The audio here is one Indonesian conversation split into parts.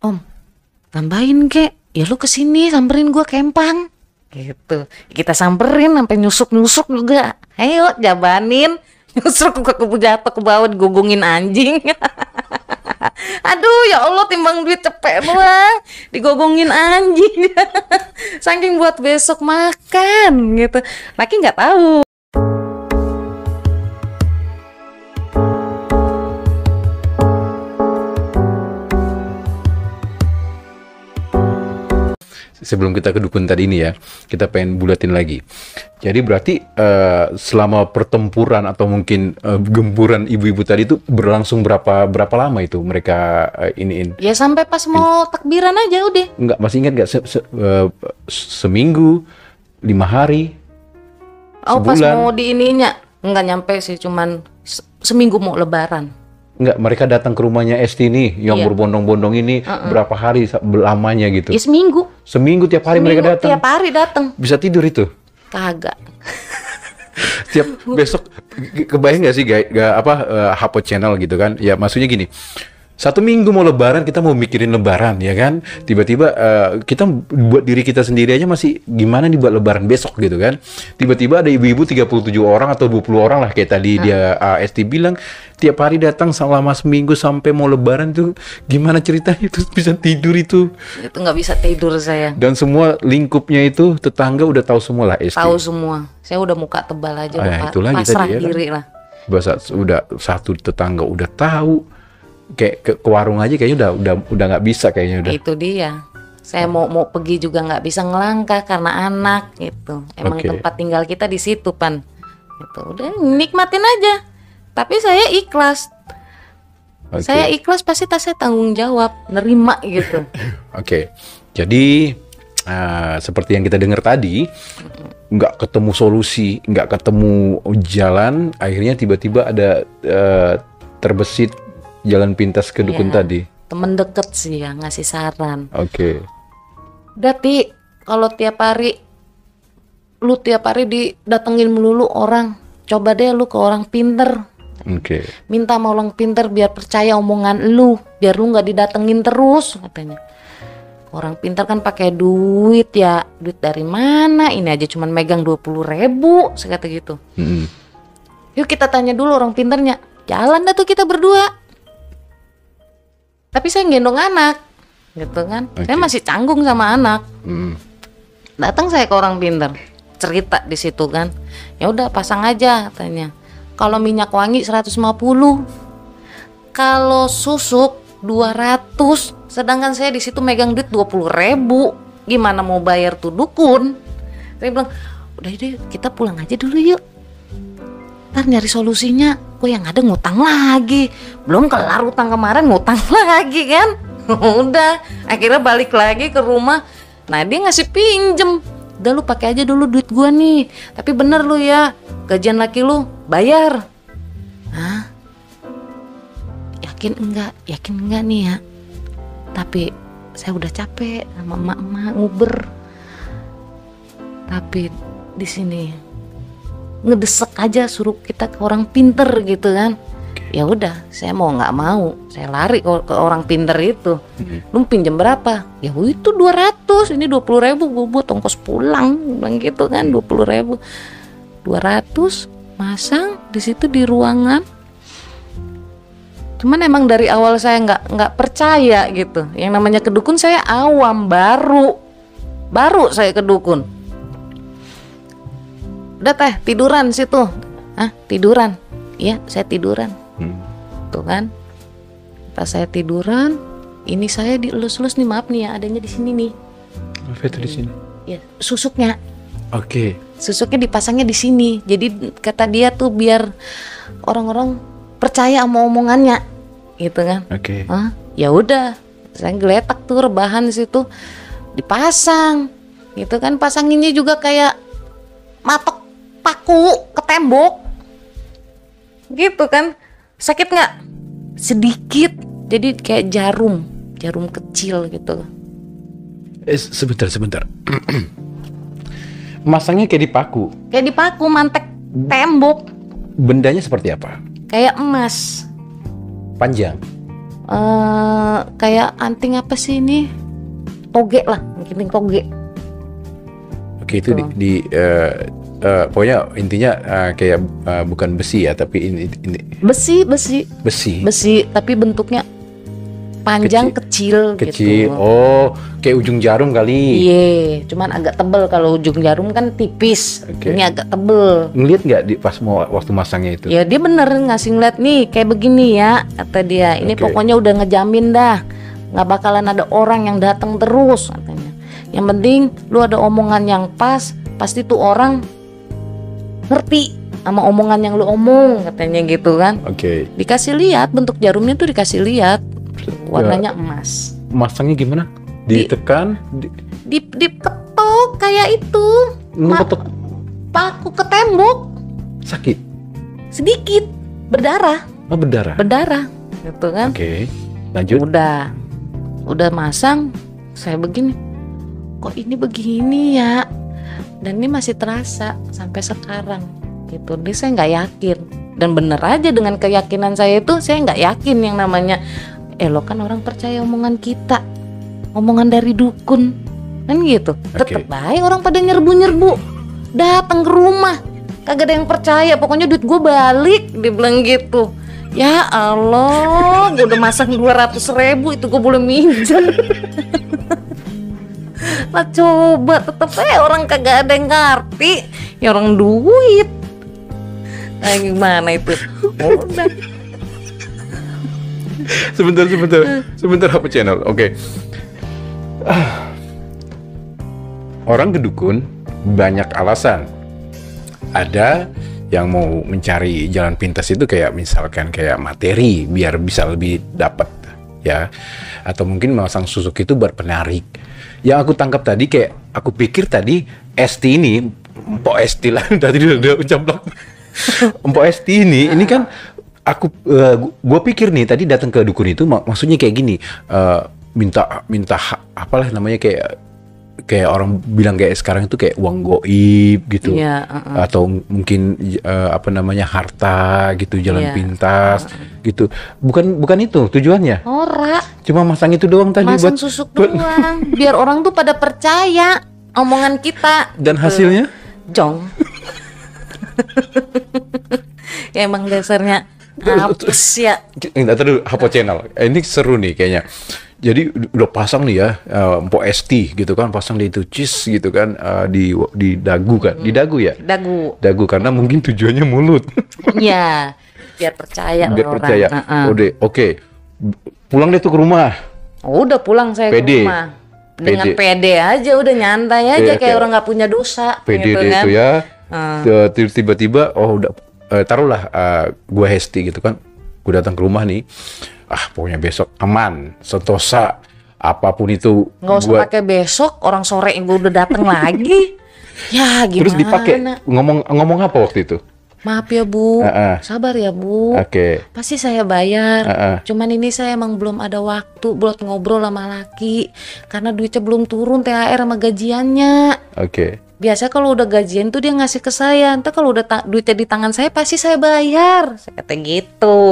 Om, tambahin kek. Ya lu kesini samperin gua ke Empang. Gitu. Kita samperin sampai nyusuk-nyusuk juga. Ayo jabanin. Nyusuk ke jatuh ke bawah digugungin anjing. Aduh ya Allah, timbang duit cepet doang digogongin anjing. Saking buat besok makan gitu. Laki nggak tahu. Sebelum kita ke dukun tadi ini ya, kita pengen bulatin lagi. Jadi berarti selama pertempuran atau mungkin gempuran ibu-ibu tadi itu berlangsung berapa lama itu mereka iniin? Ya sampai pas mau takbiran aja udah. Enggak, masih ingat nggak seminggu, 5 hari, Oh pas sebulan? mau diininya nggak nyampe sih, cuman seminggu mau lebaran. Enggak, mereka datang ke rumahnya Esti nih, yang Iya. berbondong-bondong ini berapa hari lamanya gitu? Ya seminggu. Seminggu tiap hari mereka datang. Tiap hari datang. Bisa tidur itu? Kagak. Tiap besok kebayang nggak sih Hapo channel gitu kan? Ya maksudnya gini, 1 minggu mau lebaran, kita mau mikirin lebaran ya kan, tiba-tiba kita buat diri kita sendiri aja masih gimana nih buat lebaran besok gitu kan, tiba-tiba ada ibu-ibu 37 orang atau 20 orang lah kayak tadi dia Esti bilang, tiap hari datang selama seminggu sampai mau lebaran tuh gimana ceritanya itu bisa tidur itu, Itu nggak bisa tidur saya. dan semua lingkupnya itu tetangga udah tahu semua lah Esti. Tahu semua. Saya udah muka tebal aja, udah itu lagi pasrah tadi ya kan? diri lah. Bahasa udah satu tetangga udah tahu, kayak ke warung aja kayaknya udah nggak bisa kayaknya udah. Itu dia. Saya mau pergi juga nggak bisa ngelangkah karena anak gitu. Emang Oke. tempat tinggal kita di situ Pan. Itu udah nikmatin aja. Tapi saya ikhlas. Oke. Saya ikhlas, pasti saya tanggung jawab, nerima gitu. Oke. Jadi seperti yang kita dengar tadi, nggak ketemu solusi, nggak ketemu jalan, akhirnya tiba-tiba ada terbesit jalan pintas ke dukun Iya. tadi. Temen deket sih ya ngasih saran. Oke. Udah Ti, kalau tiap hari didatengin melulu orang, coba deh lu ke orang pinter. Oke. Minta sama orang pinter biar percaya omongan lu, biar lu nggak didatengin terus katanya. Orang pinter kan pakai duit ya, duit dari mana? Ini aja cuman megang 20.000, saya kata gitu. Mm-mm. Yuk kita tanya dulu orang pinternya. Jalan dah tuh kita berdua. Tapi saya gendong anak, gitu kan? Saya Oke. masih canggung sama anak. Mm. Datang saya ke orang pinter, cerita di situ kan. Ya udah pasang aja katanya. Kalau minyak wangi 150, kalau susuk 200, sedangkan saya di situ megang duit 20.000. Gimana mau bayar tuh dukun? Saya bilang, udah deh kita pulang aja dulu yuk. Ntar nyari solusinya, kok yang ada ngutang lagi. Belum kelar utang kemarin, ngutang lagi kan. Udah, akhirnya balik lagi ke rumah. Nah dia ngasih pinjem. Udah lu pakai aja dulu duit gua nih. Tapi bener lu ya, gajian laki lu bayar. Hah? Yakin enggak nih ya. Tapi saya udah capek sama emak-emak nguber. Tapi di sini ngedesek aja suruh kita ke orang pinter gitu kan. Ya udah, saya mau nggak mau, saya lari ke orang pinter itu. Lu pinjam berapa? Ya itu 200, ini 20.000 gue buat ongkos pulang, bilang gitu kan, 20.000, 200 masang di situ di ruangan. Cuman emang dari awal saya nggak percaya gitu. Yang namanya kedukun saya awam, baru saya kedukun. Udah teh tiduran situ. Tiduran. Iya, saya tiduran. Tuh kan. Pas saya tiduran, ini saya dielus-elus nih, maaf nih ya, adanya di sini nih. Apa itu di sini? Ya, susuknya. Oke. Susuknya dipasangnya di sini. Jadi kata dia tuh biar orang-orang percaya sama omongannya. Gitu kan. Oke. Ya udah, saya geletak tuh rebahan di situ. Dipasang. Gitu kan, pasanginnya juga kayak matok paku ke tembok gitu kan. Sakit nggak? Sedikit, jadi kayak jarum kecil gitu. Sebentar. Masangnya kayak dipaku. Kayak dipaku mantek tembok. Bendanya seperti apa? Kayak emas. Panjang. Kayak anting apa sih ini? Toge lah, anting toge. Oke, itu pokoknya intinya kayak bukan besi ya, tapi ini Besi, tapi bentuknya panjang kecil gitu. Oh, kayak ujung jarum kali. Iya, cuman agak tebel. Kalau ujung jarum kan tipis. Oke. Ini agak tebel. Ngeliat nggak di pas waktu masangnya itu? Ya dia bener ngasih ngeliat nih kayak begini ya, kata dia. Ini Oke. pokoknya udah ngejamin dah, nggak bakalan ada orang yang datang terus, katanya. Yang penting lu ada omongan yang pas, pasti tuh orang ngerti sama omongan yang lu omong, katanya gitu kan. Oke. Dikasih lihat bentuk jarumnya tuh, dikasih lihat warnanya emas. Masangnya gimana? Ditekan? Diketok kayak itu. Ngeketok Paku ke tembok sakit? sedikit, berdarah Oh, berdarah? gitu kan. Oke, lanjut. Udah masang, saya begini, kok ini begini ya, dan ini masih terasa sampai sekarang gitu. Jadi saya nggak yakin, dan bener aja dengan keyakinan saya itu, saya nggak yakin yang namanya lo kan orang percaya omongan kita, omongan dari dukun kan gitu. Tetep baik orang pada nyerbu datang ke rumah, kagak ada yang percaya, pokoknya duit gue balik, dia bilang gitu. Ya Allah, gue udah masang 200.000, itu gue boleh minjem. Lah coba, tetep orang kagak ada yang ngerti, ya orang duit. Nah gimana itu? Udah. Sebentar apa channel? Oke. Orang kedukun banyak alasan. Ada yang mau mencari jalan pintas itu kayak misalkan kayak materi biar bisa lebih dapat ya, atau mungkin memasang susuk itu buat penarik. Yang aku tangkap tadi kayak aku pikir tadi Esti ini, Mpok Esti lah tadi udah ucap Mpok Esti ini kan gue pikir nih tadi datang ke dukun itu maksudnya kayak gini, minta apalah namanya, kayak orang bilang kayak sekarang itu kayak uang goib gitu, ya, atau mungkin apa namanya harta gitu, jalan pintas gitu. Bukan itu tujuannya. Ora, cuma masang itu doang tadi, masang buat susuk doang biar orang tuh pada percaya omongan kita. Dan hasilnya jong. Ya emang dasarnya apes ya. Nggak tahu Hapo Channel. Ini seru nih kayaknya. Jadi udah pasang nih ya, Mpok Esti gitu kan, pasang di itu cheese gitu kan, di dagu kan, di dagu ya. Dagu karena mungkin tujuannya mulut. Iya, biar percaya. Biar orang. percaya. Oke. Pulang deh tuh ke rumah. Udah pulang saya ke rumah. Dengan pede aja, udah nyantai aja kayak orang nggak punya dosa. Pede gitu deh kan. itu ya. Tiba-tiba udah taruhlah gua Hesti gitu kan, gua datang ke rumah nih, pokoknya besok aman, sentosa, apapun itu. Nggak usah pakai besok, orang sore gua udah datang lagi. Ya gimana? Terus dipakai ngomong apa waktu itu? Maaf ya Bu, sabar ya Bu. Pasti saya bayar. Cuman ini saya emang belum ada waktu buat ngobrol sama laki, karena duitnya belum turun THR sama gajiannya. Biasa kalau udah gajian tuh dia ngasih ke saya. Ntar kalau udah duitnya di tangan saya pasti saya bayar. Saya kata gitu.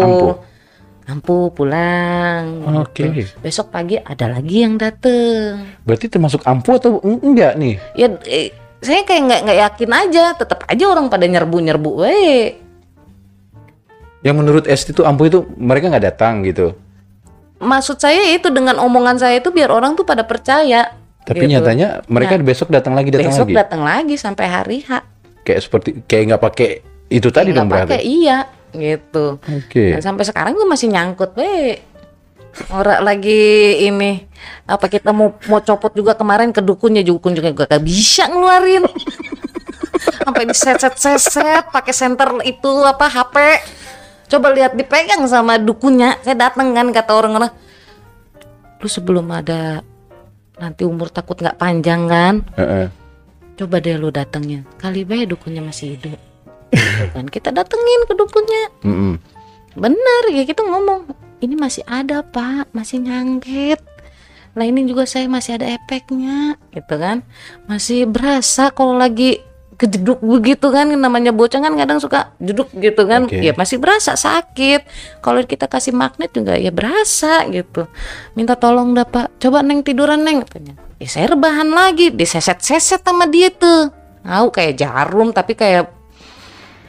Ampuh pulang. Gitu. Besok pagi ada lagi yang dateng. Berarti termasuk ampuh atau enggak nih? Ya saya kayak nggak yakin aja. Tetap aja orang pada nyerbu. Yang menurut Esti itu ampuh itu mereka nggak datang gitu. Maksud saya itu dengan omongan saya itu biar orang tuh pada percaya. Tapi gitu. Nyatanya mereka besok datang lagi. Besok datang lagi sampai hari H. Kayak nggak pakai itu tadi dong berarti. Iya, gitu. Nah, sampai sekarang gue masih nyangkut, orang lagi ini apa kita mau copot juga kemarin ke dukun juga gak bisa ngeluarin. Sampai diseset pakai senter itu apa HP. Coba lihat dipegang sama dukunnya. Saya datang kan, kata orang-orang, lu sebelum ada nanti umur takut nggak panjang kan, coba deh lu datengin, kali baik dukunnya masih hidup. Kan kita datengin ke dukunnya. Bener ya, kita ngomong ini masih ada Pak, masih nyangket. Lah ini juga saya masih ada efeknya gitu kan, masih berasa kalau lagi kejeduk begitu kan, namanya bocah kan kadang suka jeduk gitu kan. Oke. Ya masih berasa sakit. Kalau kita kasih magnet juga ya berasa gitu. Minta tolong dah Pak, coba Neng tiduran Neng katanya. Ya saya rebahan lagi, diseset-seset sama dia tuh. Tahu kayak jarum tapi kayak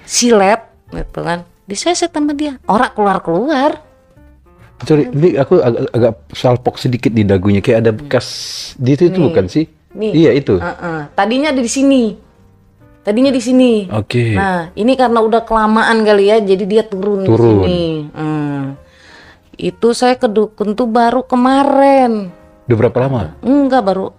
silet gitu kan. Diseset sama dia. Orang keluar-keluar. Sorry, ini aku agak salpok sedikit di dagunya, kayak ada bekas di itu Nih. bukan sih? Nih. Iya itu. Tadinya ada di sini. Tadinya di sini. Oke. Nah, ini karena udah kelamaan kali ya, jadi dia turun di Turun. sini. Itu saya ke dukun tuh baru kemarin. Udah berapa lama? Enggak, baru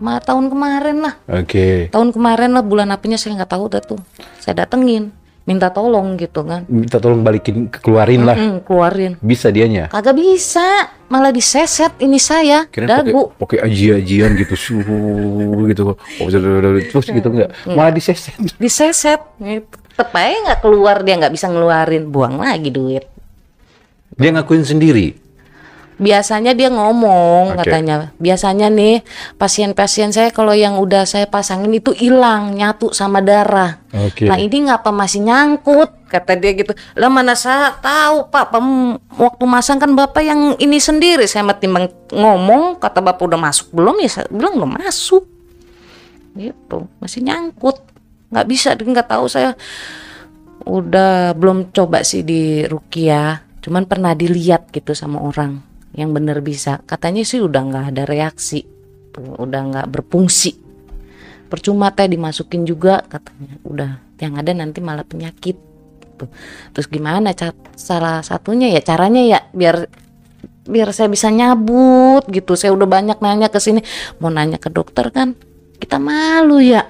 tahun kemarin lah. Oke. Tahun kemarin lah, bulan apinya saya nggak tahu dah tuh. Saya datengin, minta tolong gitu kan. Minta tolong balikin, keluarin lah. Keluarin. Bisa dianya. Kagak bisa, malah diseset ini saya, Kirain dagu. pakai aji-ajian gitu, gitu. Terus gitu enggak? Malah diseset. Diseset gitu. Tetep aja nggak keluar, dia nggak bisa ngeluarin, buang lagi duit. Dia ngakuin sendiri. Biasanya dia ngomong, Oke. katanya biasanya nih pasien-pasien saya kalau yang udah saya pasangin itu hilang, nyatu sama darah. Oke. Nah ini ngapa masih nyangkut, kata dia gitu. Lah mana saya tahu Pak, waktu masang kan Bapak yang ini sendiri. Saya timbang ngomong, kata Bapak udah masuk belum, ya saya bilang belum masuk gitu, masih nyangkut. Nggak bisa, nggak tahu, saya udah belum coba sih di Rukia, cuman pernah dilihat gitu sama orang yang bener bisa. Katanya sih udah nggak ada reaksi tuh, udah nggak berfungsi, percuma teh dimasukin juga katanya, udah yang ada nanti malah penyakit tuh. Terus gimana salah satunya ya, caranya ya biar saya bisa nyabut gitu. Saya udah banyak nanya ke sini, mau nanya ke dokter kan kita malu ya,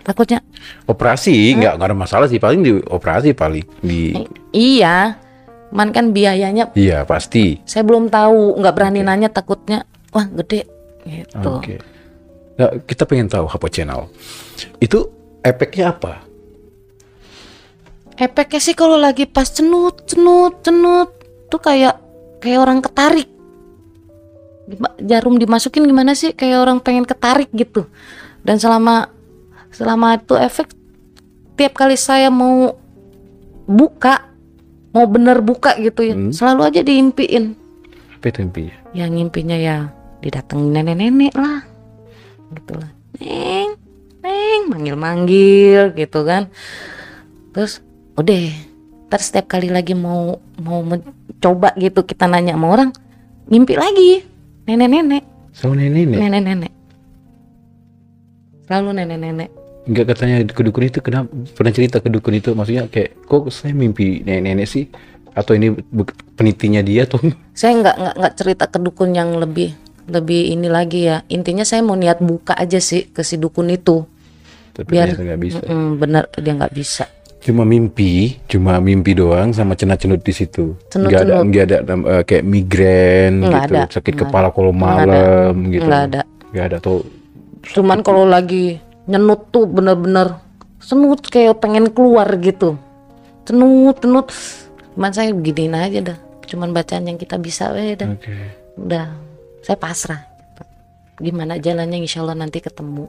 takutnya. Operasi nggak ada masalah sih, paling di operasi paling di. Iya, cuman kan biayanya Iya pasti. saya belum tahu, nggak berani nanya, takutnya wah gede gitu. Oke. Nah, kita pengen tahu Hapo Channel itu efeknya apa? Efeknya sih kalau lagi pas cenut tuh kayak orang ketarik. Jarum dimasukin gimana sih, kayak orang pengen ketarik gitu. Dan selama itu efek, tiap kali saya mau bener buka gitu ya, selalu aja diimpiin. Apa itu intinya? Ya ngimpinya ya didatengin nenek-nenek lah gitu lah, neng manggil gitu kan. Terus udah, ntar setiap kali lagi mau mencoba gitu, kita nanya sama orang, ngimpi lagi nenek-nenek. Sama nenek-nenek. Selalu nenek-nenek. Enggak, katanya ke dukun itu, kenapa pernah cerita ke dukun itu, maksudnya kayak kok saya mimpi nenek-nenek sih, atau ini penitinya dia tuh? Saya nggak cerita ke dukun yang lebih ini lagi ya. Intinya saya mau niat buka aja sih ke si dukun itu. Tapi Biar ternyata nggak bisa. Bener, dia nggak bisa. Cuma mimpi doang sama cenut-cenut di situ. Nggak ada kayak migrain Nggak gitu, ada. sakit Nggak kepala kalau Nggak malam gitu. Nggak ada. Tuh. Cuman kalau lagi nyenut tuh bener-bener senut, kayak pengen keluar gitu. Cenut. Cuman saya beginiin aja dah. Cuman bacaan yang kita bisa dah. Oke. Udah, saya pasrah. Gimana jalannya, insya Allah nanti ketemu.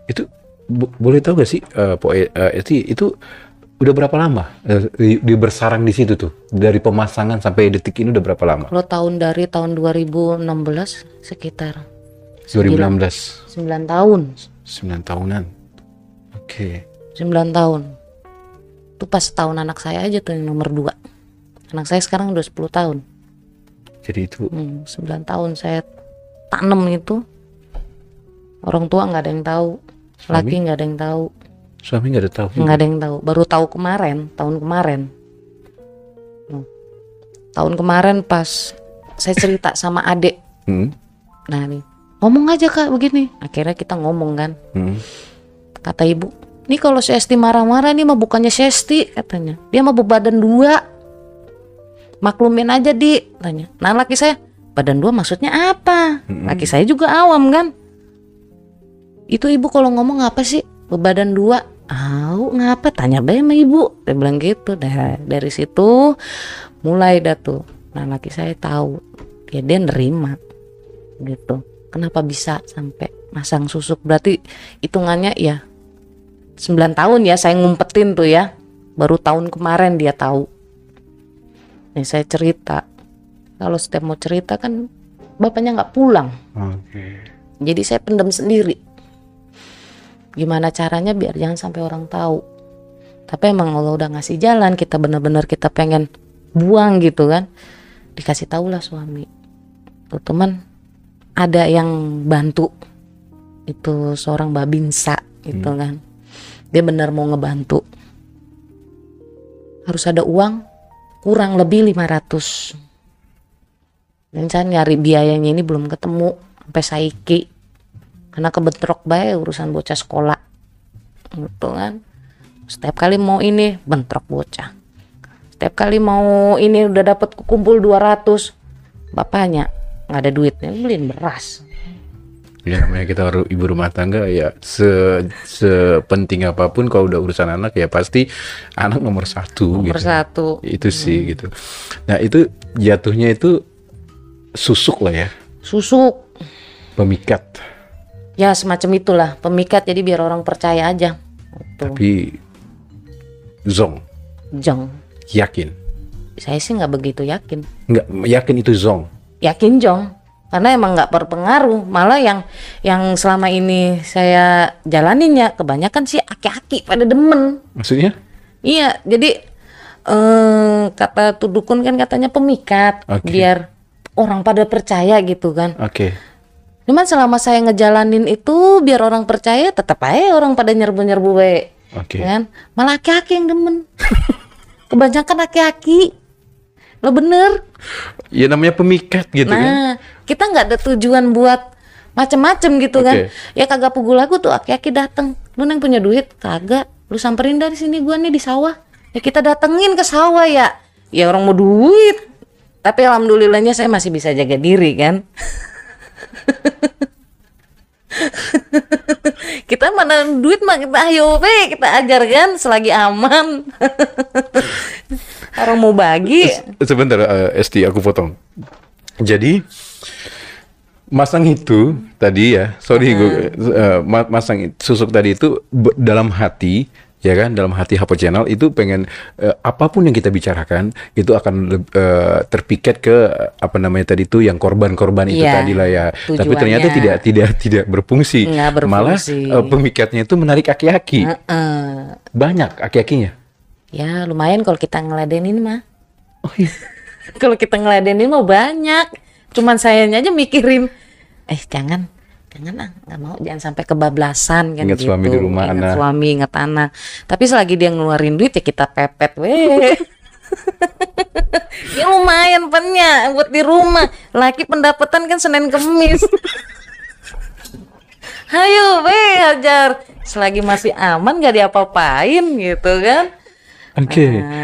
Itu boleh tahu gak sih, itu udah berapa lama di bersarang di situ tuh, dari pemasangan sampai detik ini udah berapa lama? Kalau dari tahun 2016 sekitar 2016. 9 tahun. 9 tahunan. Oke. 9 tahun. Itu pas tahun anak saya aja tuh yang nomor 2. Anak saya sekarang udah 10 tahun. Jadi itu 9 tahun saya tanam itu. Orang tua nggak ada yang tahu. Laki nggak ada yang tahu. suami nggak ada tahu. Nggak ada yang tahu. Baru tahu tahun kemarin. Tahun kemarin pas saya cerita sama adek. Nah nih, ngomong aja Kak begini. Akhirnya kita ngomong kan. Kata ibu, nih kalau si Esti marah-marah nih mah bukannya si Esti katanya. Dia mah berbadan 2. Maklumin aja tanya. Nah laki saya, badan 2 maksudnya apa? Laki saya juga awam kan. Itu ibu kalau ngomong apa sih? Berbadan 2. Ngapa? Tanya bae sama ibu. Dia bilang gitu. Dari situ mulai dah tuh. Nah laki saya tahu. Ya dia nerima gitu. Kenapa bisa sampai masang susuk? Berarti hitungannya ya 9 tahun ya saya ngumpetin tuh ya. Baru tahun kemarin dia tahu. Nih saya cerita. Kalau setiap mau cerita kan bapaknya nggak pulang. Jadi saya pendam sendiri. Gimana caranya biar jangan sampai orang tahu. Tapi emang Allah udah ngasih jalan, kita benar-benar kita pengen buang gitu kan. Dikasih tahu lah suami. Tuh teman, ada yang bantu. Itu seorang babinsa gitu kan. Dia benar mau ngebantu. Harus ada uang kurang lebih 500. Dan saya nyari biayanya ini belum ketemu sampai saiki. Karena kebentrok bae urusan bocah sekolah. Gitu kan. Setiap kali mau ini bentrok bocah. Setiap kali mau ini udah dapat kumpul 200. Bapaknya nggak ada duitnya, beliin beras. Ya namanya kita ibu rumah tangga ya, sepenting apapun kalau udah urusan anak ya pasti anak nomor satu. Nomor gitu. satu. Itu sih gitu. Nah itu jatuhnya itu susuk lah ya. Susuk. Pemikat. Ya semacam itulah pemikat, jadi biar orang percaya aja. Gitu. Tapi zong. Jong. Yakin? Saya sih nggak begitu yakin. Nggak yakin itu zong. Yakin jong. Karena emang nggak berpengaruh. Malah yang selama ini saya jalanin ya kebanyakan sih aki-aki pada demen. Maksudnya? Iya, jadi kata tuh dukun kan katanya pemikat, biar orang pada percaya gitu kan. Cuman selama saya ngejalanin itu biar orang percaya, tetap aja orang pada nyerbu-nyerbu we. Kan? Malah aki-aki yang demen. Kebanyakan aki-aki. Lo bener. Ya namanya pemikat gitu kan. Nah, kita nggak ada tujuan buat macem-macem gitu kan. Ya kagak pukul lagu tuh aki-aki dateng. Lu neng punya duit? Kagak. Lu samperin dari sini, gua nih di sawah. Ya kita datengin ke sawah ya. Ya orang mau duit. Tapi alhamdulillahnya saya masih bisa jaga diri kan. Kita mana duit mah kita ayo kita ajarkan selagi aman. Orang mau bagi. Sebentar Esti aku potong. Jadi masang itu tadi ya, masang susuk tadi itu dalam hati ya kan, dalam hati Hapo Channel itu pengen apapun yang kita bicarakan itu akan terpikat ke apa namanya tadi itu yang korban-korban itu tadi lah ya. Tujuannya. Tapi ternyata tidak berfungsi. Malah pemikatnya itu menarik aki-aki. Banyak aki-akinya. Ya lumayan kalau kita ngeladenin mah. Oh iya. Kalau kita ngeladenin mah banyak. Cuman sayanya aja mikirin, jangan nggak mau, jangan sampai kebablasan kan. Ingat gitu. Suami di rumah, ingat suami, ingat anak. Tapi selagi dia ngeluarin duit ya kita pepet weh. Ya lumayan pennya buat di rumah. Laki pendapatan kan Senin Kemis. Ayo weh hajar. Selagi masih aman gak diapa-apain gitu kan.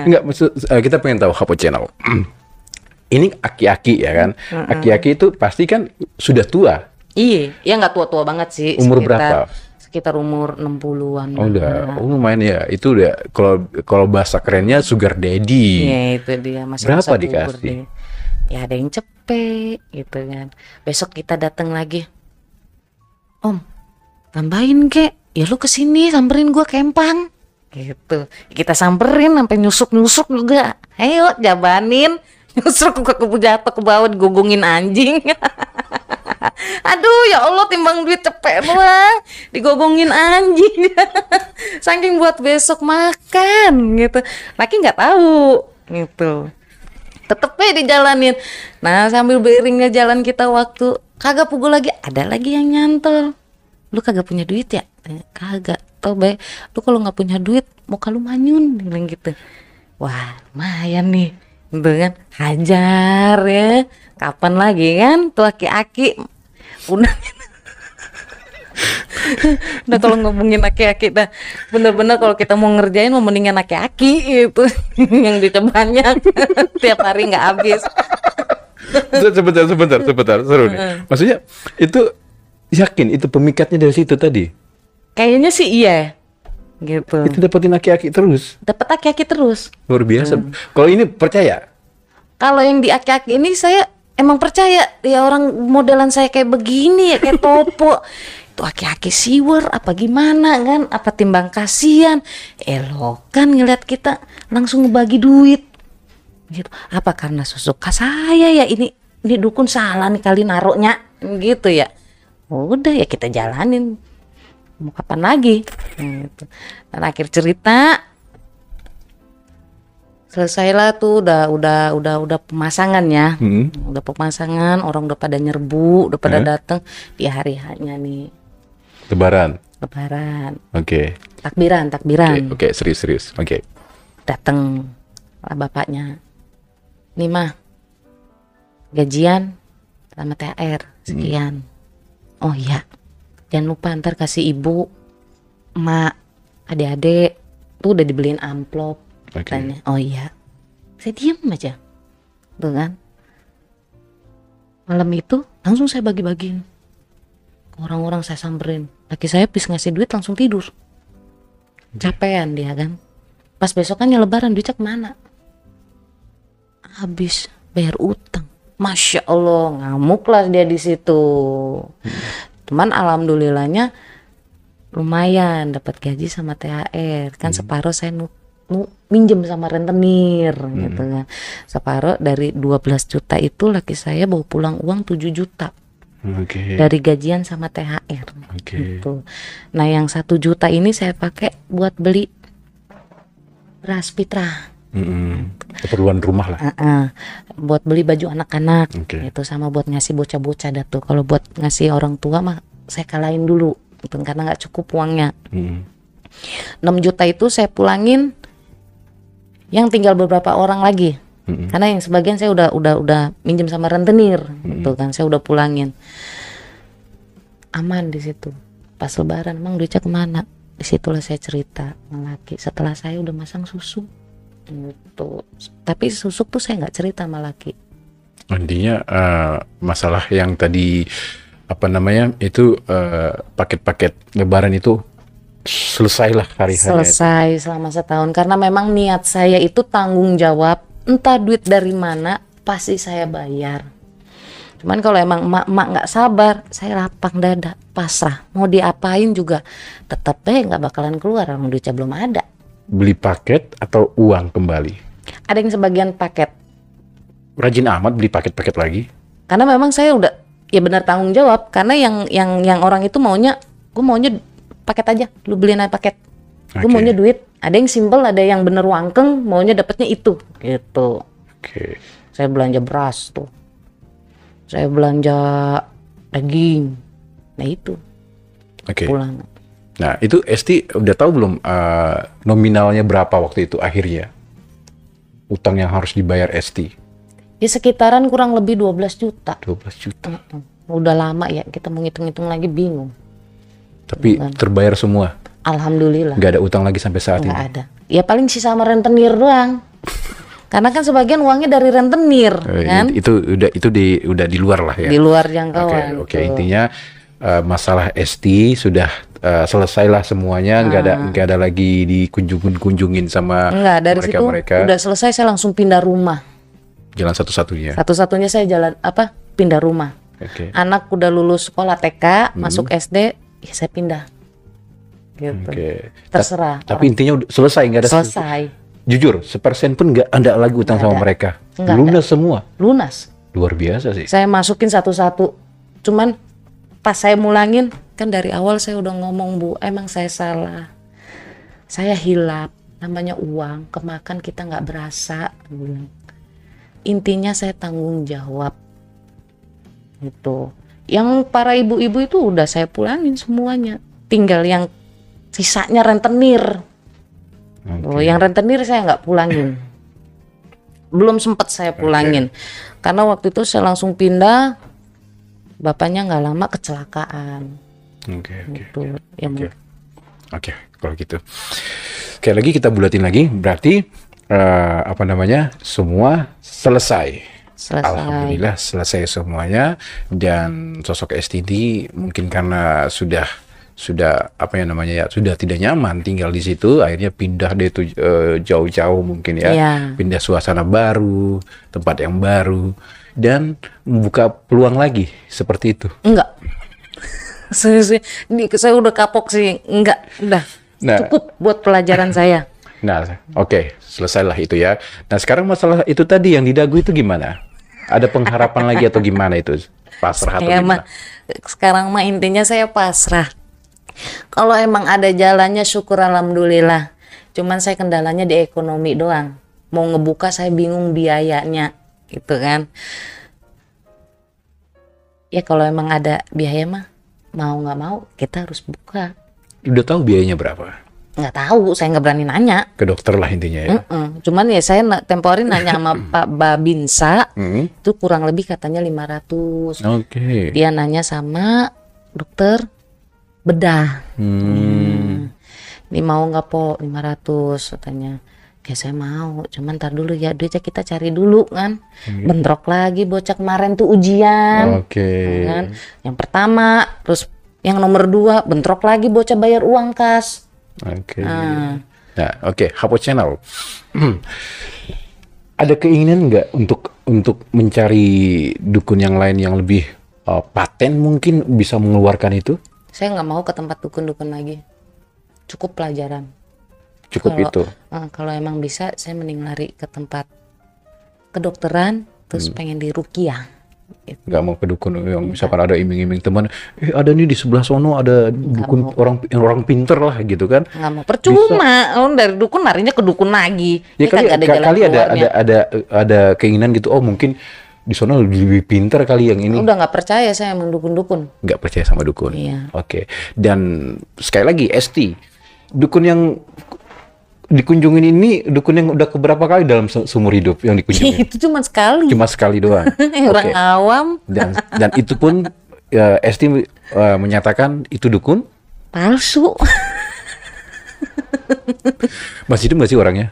Enggak maksud kita pengen tahu Hapo Channel. Ini aki-aki ya kan. Aki-aki itu pasti kan sudah tua. Iya, ya nggak tua-tua banget sih. Umur berapa? Sekitar umur 60-an. Oh udah, lumayan ya. Itu udah kalau bahasa kerennya sugar daddy. Iya itu dia. Masih berapa dikasih? Ya ada yang cepet gitu kan. Besok kita datang lagi. Om, tambahin kek. Ya lu kesini samperin gua kempang. Gitu. Kita samperin sampai nyusuk-nyusuk juga. Ayo jabanin. Nyusuk ke jatuh ke bawah digogongin anjing. Aduh ya Allah timbang duit cepet doang digogongin anjing. Saking buat besok makan gitu. Laki nggak tahu gitu. Tetep aja dijalanin. Nah sambil beriringnya jalan kita waktu kagak pukul lagi, ada lagi yang nyantol. Lu kagak punya duit ya? Kagak. Tau baik. Lu kalau nggak punya duit mau kalau manyun bilang gitu. Wah lumayan nih. Gitu kan, hajar ya. Kapan lagi kan tuh aki-aki udah kalau ngomongin aki-aki dah bener-bener kalau kita mau ngerjain mau mendingan aki-aki itu yang duitnya banyak tiap hari nggak habis. Sebentar seru nih. Maksudnya itu yakin itu pemikatnya dari situ tadi? Kayaknya sih iya. Gitu. Itu dapetin aki-aki terus. Dapat aki-aki terus. Luar biasa. Kalau ini percaya? Kalau yang di aki-aki ini saya emang percaya. Ya orang modelan saya kayak begini ya kayak topo. tuh aki-aki siwer apa gimana kan, apa timbang kasihan, elokan ngeliat kita langsung ngebagi duit gitu. Apa karena suka saya ya, ini dukun salah nih kali naroknya gitu ya. Udah ya kita jalanin, mau kapan lagi gitu. Dan akhir cerita selesailah tuh, udah pemasangan ya. Udah pemasangan, orang udah pada nyerbu, udah pada datang di hari hanya nih Lebaran. Oke. Takbiran. Oke, serius. Oke. Datang lah bapaknya. Nih mah, gajian sama THR sekian. Oh iya, jangan lupa ntar kasih ibu, emak, adik-adik tuh udah dibeliin amplop. Tanya, oh iya. Saya diam aja, tuh kan. Malam itu langsung saya bagi-bagiin. Orang-orang saya samperin. Laki saya habis ngasih duit langsung tidur. Capean dia kan. Pas besokannya lebaran duitnya kemana? Habis bayar utang. Masya Allah, ngamuk lah dia di situ. Cuman alhamdulillahnya lumayan dapat gaji sama THR. Kan separuh saya minjem sama rentenir gitu kan. Separuh dari 12 juta itu laki saya bawa pulang uang 7 juta. Dari gajian sama THR gitu. Nah yang 1 juta ini saya pakai buat beli beras fitrah. Keperluan rumah lah. Buat beli baju anak-anak itu, sama buat ngasih bocah-bocah dah tuh. Kalau buat ngasih orang tua mah saya kalahin dulu gitu, karena nggak cukup uangnya. 6 juta itu saya pulangin, yang tinggal beberapa orang lagi. Karena yang sebagian saya udah minjem sama rentenir gitu kan, saya udah pulangin. Aman di situ. Pas lebaran emang duitnya kemana? Disitulah saya cerita sama laki, setelah saya udah masang susu gitu. Tapi susuk tuh saya nggak cerita sama laki. Intinya masalah yang tadi apa namanya itu paket-paket lebaran itu selesailah hari-hari. Selesai selama setahun, karena memang niat saya itu tanggung jawab, entah duit dari mana pasti saya bayar. Cuman kalau emang emak nggak sabar, saya lapang dada, pasrah. Mau diapain juga tetap nggak bakalan keluar, orang duitnya belum ada. Beli paket atau uang kembali? Ada yang sebagian paket. Rajin amat beli paket-paket lagi. Karena memang saya udah ya benar tanggung jawab. Karena yang orang itu maunya, gue maunya paket aja, lu beliin aja paket. Gue maunya duit. Ada yang simple, ada yang bener wangkeng, maunya dapatnya itu gitu. Saya belanja beras tuh, saya belanja daging, nah itu pulang. Nah itu Esti udah tahu belum nominalnya berapa waktu itu akhirnya utang yang harus dibayar Esti? Ya sekitaran kurang lebih 12 juta. 12 juta. Udah lama ya, kita mau ngitung-ngitung lagi bingung. Tapi terbayar semua? Alhamdulillah. Gak ada utang lagi sampai saat ini? Gak ada. Ya paling sisa sama rentenir doang. Karena kan sebagian uangnya dari rentenir, kan? Itu udah di luar lah ya. Di luar jangkauan. Oke. Intinya masalah Esti sudah selesailah semuanya, nggak ada lagi dikunjungin sama dari mereka. Udah selesai, saya langsung pindah rumah. Jalan satu-satunya. Satu-satunya saya pindah rumah. Anak udah lulus sekolah TK, masuk SD, ya saya pindah. Gitu. Terserah. Tapi intinya udah selesai, nggak ada. Selesai. Jujur, sepersen pun nggak ada lagi utang sama mereka. Lunas semua. Lunas. Luar biasa sih. Saya masukin satu-satu. Cuman pas saya mulangin, kan dari awal saya udah ngomong, Bu, emang saya salah. Saya hilap, namanya uang, kemakan kita nggak berasa. Intinya saya tanggung jawab. Gitu. Yang para ibu-ibu itu udah saya pulangin semuanya. Tinggal yang sisanya rentenir. Yang rentenir saya nggak pulangin. Belum sempat saya pulangin. Karena waktu itu saya langsung pindah. Bapaknya nggak lama kecelakaan. Oke, kalau gitu. Sekali lagi kita bulatin lagi, berarti semua selesai. Alhamdulillah selesai semuanya. Dan sosok STD mungkin karena sudah sudah tidak nyaman tinggal di situ, akhirnya pindah deh tuh jauh-jauh mungkin ya, pindah suasana baru, tempat yang baru, dan membuka peluang lagi seperti itu. Enggak. Saya udah kapok sih, enggak, udah Nah. cukup buat pelajaran saya. Nah, oke, selesailah itu ya. Nah, sekarang masalah itu tadi yang di dagu itu gimana? Ada pengharapan lagi atau gimana itu? Pasrah atau Saya gimana? sekarang mah intinya saya pasrah. Kalau emang ada jalannya syukur alhamdulillah. Cuman saya kendalanya di ekonomi doang. Mau ngebuka saya bingung biayanya, gitu kan. Ya kalau emang ada biaya mah mau nggak mau kita harus buka. Udah tahu biayanya berapa? Nggak tahu, saya nggak berani nanya. Ke dokter lah intinya ya. Cuman ya saya tempo hari nanya sama Pak Babinsa, Hmm. itu kurang lebih katanya 500. Oke. Dia nanya sama dokter bedah. Ini mau nggak po 500 katanya. Ya saya mau, cuman ntar dulu ya duitnya kita cari dulu kan. Bentrok lagi bocah kemarin tuh ujian. Oke. Kan? Yang pertama, terus yang nomor 2 bentrok lagi bocah bayar uang kas. Oke. Nah, oke, Hapo Channel. Ada keinginan nggak untuk mencari dukun yang lain yang lebih paten mungkin bisa mengeluarkan itu? Saya nggak mau ke tempat dukun-dukun lagi. Cukup pelajaran. Cukup itu. Kalau emang bisa, saya mending lari ke tempat kedokteran, terus pengen diruqyah. Gitu. Nggak mau ke dukun yang misalkan ada iming-iming teman, ada nih di sebelah sono ada dukun orang pinter lah gitu kan? Nggak mau, percuma. Dari dukun larinya ke dukun lagi. Ya Ini kali kagak jalan kali keluarnya. ada keinginan gitu. Oh mungkin di sono lebih pinter kali yang ini. Udah nggak percaya saya emang dukun-dukun. Nggak percaya sama dukun. Iya. Oke. Dan sekali lagi ST, dukun yang dikunjungin ini dukun yang udah keberapa kali dalam seumur hidup yang dikunjungi? Itu cuma sekali. Cuma sekali doang. Orang Oke. awam Dan itu pun ST menyatakan itu dukun. palsu. Masih hidup nggak sih orangnya?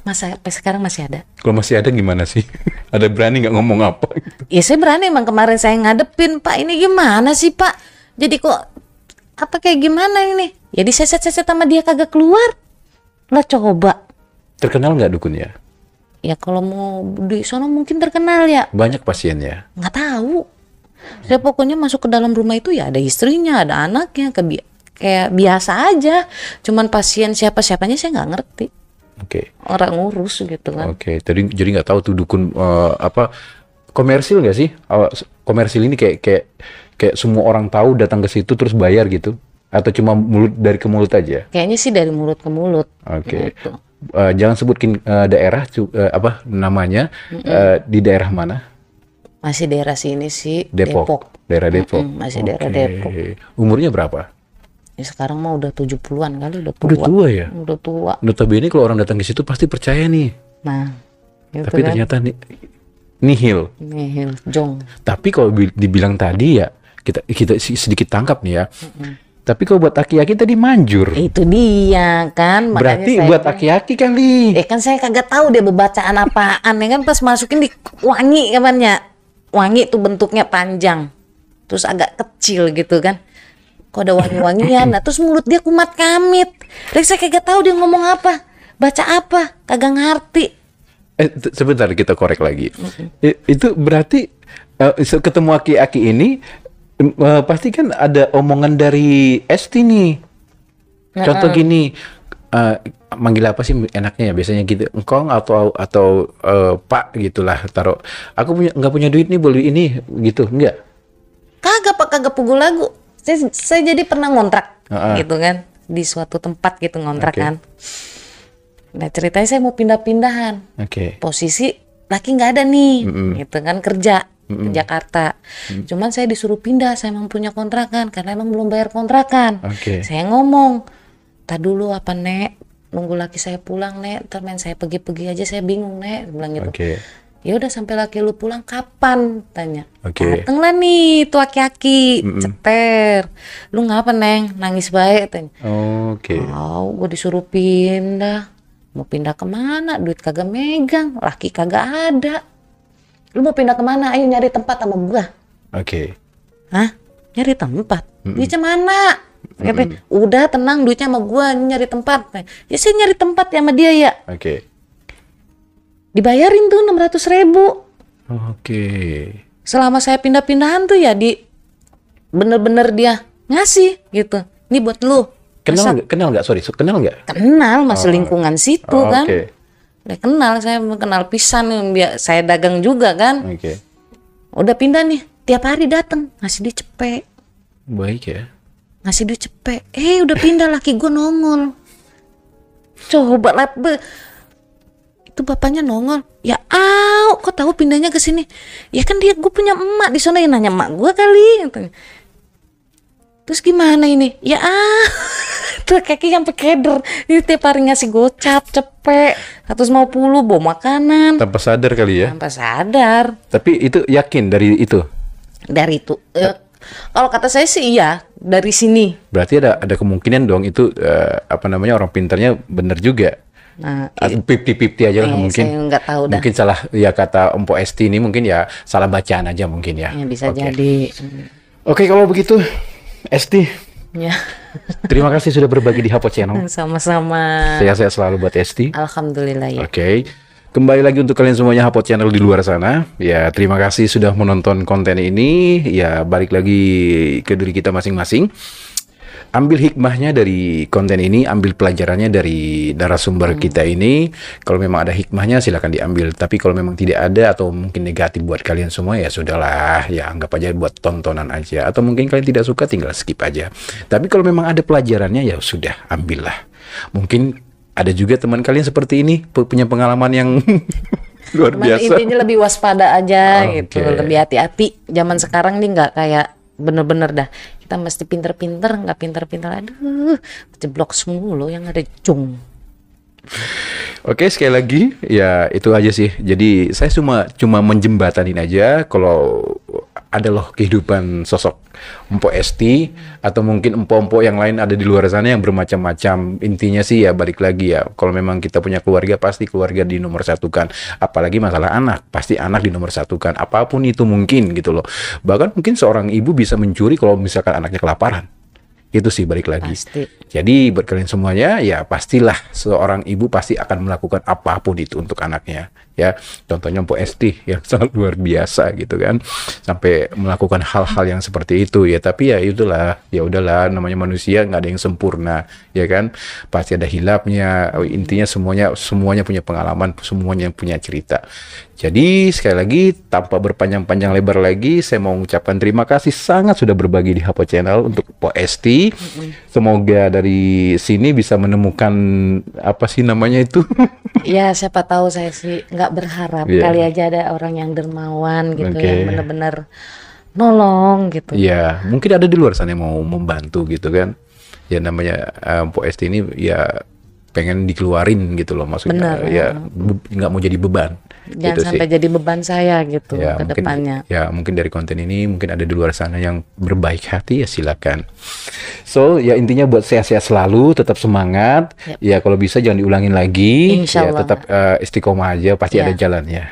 Masa sampai sekarang masih ada? Kalau masih ada gimana sih? Ada berani nggak ngomong apa? Gitu? Ya saya berani, emang kemarin saya ngadepin, Pak ini gimana sih Pak? Jadi kok apa kayak gimana ini? Ya diseset-seset sama dia kagak keluar. Lah coba. Terkenal nggak dukunnya? Ya kalau mau di sono mungkin terkenal ya. Banyak pasiennya. Nggak tahu. Saya pokoknya masuk ke dalam rumah itu ya ada istrinya, ada anaknya, kayak biasa aja. Cuman pasien siapa-siapanya saya nggak ngerti. Oke. Orang ngurus gitu kan. Oke. Jadi nggak tahu tuh dukun apa komersil nggak sih? Komersil ini kayak semua orang tahu datang ke situ terus bayar gitu? Atau cuma mulut dari ke mulut aja? Kayaknya sih dari mulut ke mulut. Oke. Gitu. Jangan sebutkin daerah apa namanya di daerah mana? Masih daerah sini sih, Depok. Daerah Depok. Masih daerah Oke. Depok. Umurnya berapa? Ya sekarang mah udah 70-an kali, udah tua. Udah tua ya? Udah tua. Notabene kalau orang datang ke situ pasti percaya nih. Nah, gitu Tapi kan. ternyata nihil. Nihil, jong. Tapi kalau dibilang tadi ya kita sedikit tangkap nih ya. Tapi kalau buat aki-aki tadi manjur. Itu dia kan. Makanya Berarti saya buat bilang, aki-aki kali. kan saya kagak tahu dia bacaan apaan. Ya kan pas masukin di wangi kabarnya. Wangi tuh bentuknya panjang. Terus agak kecil gitu kan. Kok ada wangi-wangian. Nah terus mulut dia kumat kamit. Saya kagak tahu dia ngomong apa. Baca apa. Kagak ngerti. Sebentar kita korek lagi. Itu berarti ketemu aki-aki ini pasti kan ada omongan dari Esti nih. Contoh gini, manggil apa sih enaknya ya biasanya gitu, engkong atau Pak gitulah, taruh. Aku nggak punya duit nih, boleh ini gitu, enggak? Kagak Pak, kagak pukul lagu. Saya jadi pernah ngontrak gitu kan di suatu tempat gitu ngontrak kan. Nah ceritanya saya mau pindah-pindahan. Posisi laki nggak ada nih, gitu kan kerja ke Jakarta. Cuman saya disuruh pindah, saya emang punya kontrakan karena emang belum bayar kontrakan. Saya ngomong, tak dulu apa Nek, nunggu laki saya pulang Nek, ntar main saya pergi-pergi aja, saya bingung Nek, bilang gitu. Ya udah sampai laki lu pulang kapan? Tanya. Dateng lah nih tuh aki-aki, ceter. Lu ngapa Neng? Nangis baik tanya. Gue disuruh pindah. Mau pindah kemana? Duit kagak megang, laki kagak ada. Lu mau pindah kemana? Ayo nyari tempat sama gua. Hah? Nyari tempat? Duitnya mana? Udah tenang, duitnya sama gua, nyari tempat. Ya saya nyari tempat ya sama dia ya. Dibayarin tuh 600.000. Selama saya pindah-pindahan tuh ya bener-bener dia ngasih gitu. Ini buat lu. Kenal nggak? Sorry, kenal nggak? Kenal, masih lingkungan situ kan. Oke. Udah kenal, saya kenal pisan, saya dagang juga kan. Oke. Udah pindah nih, tiap hari datang ngasih duit cepet. Baik ya. Ngasih duit cepet. Udah pindah, laki gue nongol. Coba lah, itu bapaknya nongol. Ya kok tahu pindahnya ke sini? Ya kan gue punya emak di sana, yang nanya emak gue kali. Terus gimana ini? Ya tuh kaki yang keder. Ini tiap hari ngasih gocap cepet 150 bawa makanan. Tanpa sadar kali ya. Tanpa sadar. Tapi itu yakin dari itu? Dari itu. Kalau kata saya sih iya, dari sini. Berarti ada kemungkinan dong itu orang pintarnya bener juga. Nah, 50-50 aja lah mungkin. Saya nggak tahu dah. Mungkin salah ya, kata Empo Esti ini mungkin ya salah bacaan aja mungkin ya. Ya bisa jadi. Oke, kalau begitu Esti, Ya. terima kasih sudah berbagi di Hapo Channel. Sama-sama. Sehat-sehat selalu buat Esti. Alhamdulillah ya. Oke. Kembali lagi untuk kalian semuanya Hapo Channel di luar sana. Ya, terima kasih sudah menonton konten ini. Ya, balik lagi ke diri kita masing-masing. Ambil hikmahnya dari konten ini, ambil pelajarannya dari narasumber kita ini. Kalau memang ada hikmahnya silakan diambil. Tapi kalau memang tidak ada atau mungkin negatif buat kalian semua, ya sudahlah, ya anggap aja buat tontonan aja. Atau mungkin kalian tidak suka, tinggal skip aja. Tapi kalau memang ada pelajarannya, ya sudah, ambillah. Mungkin ada juga teman kalian seperti ini punya pengalaman yang luar biasa. Intinya lebih waspada aja gitu, lebih hati-hati. Zaman sekarang nih nggak kayak bener-bener dah. Kita mesti pinter-pinter, nggak pinter-pinter, aduh, jeblok semua loh yang ada cung. Oke, sekali lagi ya itu aja sih. Jadi saya cuma menjembatanin aja kalau ada loh kehidupan sosok Empo Esti atau mungkin empo-empo yang lain ada di luar sana yang bermacam-macam. Intinya sih ya balik lagi ya, kalau memang kita punya keluarga pasti keluarga di nomor satukan. Apalagi masalah anak, pasti anak di nomor satukan. Apapun itu mungkin gitu loh. Bahkan mungkin seorang ibu bisa mencuri kalau misalkan anaknya kelaparan. Itu sih balik lagi. Pasti. Jadi buat kalian semuanya ya pastilah seorang ibu pasti akan melakukan apapun itu untuk anaknya. Ya, contohnya Empo Esti yang sangat luar biasa gitu kan, sampai melakukan hal-hal yang seperti itu ya. Tapi ya itulah, ya udahlah, namanya manusia nggak ada yang sempurna ya kan, pasti ada hilapnya. Intinya semuanya punya pengalaman, semuanya punya cerita. Jadi sekali lagi tanpa berpanjang-panjang lebar lagi, saya mau mengucapkan terima kasih sangat sudah berbagi di Hapo Channel untuk Empo Esti. Semoga dari sini bisa menemukan apa sih namanya itu. Ya siapa tahu, saya sih nggak berharap. Kali aja ada orang yang dermawan gitu, yang benar-benar nolong gitu. Ya mungkin ada di luar sana yang mau membantu gitu kan. Ya namanya Empo Esti ini ya pengen dikeluarin gitu loh, maksudnya. Bener. Ya nggak mau jadi beban. Jangan gitu sampai sih. jadi beban saya gitu Ya, ke depannya. Ya mungkin dari konten ini mungkin ada di luar sana yang berbaik hati, ya silakan. So ya intinya buat sehat-sehat selalu, tetap semangat. Ya kalau bisa jangan diulangin lagi. Insya Ya Allah. tetap istiqomah aja, pasti ada jalannya.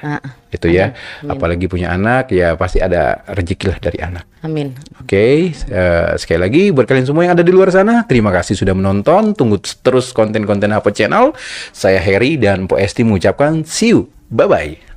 Itu ya. Apalagi punya anak ya pasti ada rezeki lah dari anak. Amin. Oke, sekali lagi buat kalian semua yang ada di luar sana, terima kasih sudah menonton. Tunggu terus konten-konten Hapo Channel. Saya Heri dan Empo Esti mengucapkan see you. Bye-bye.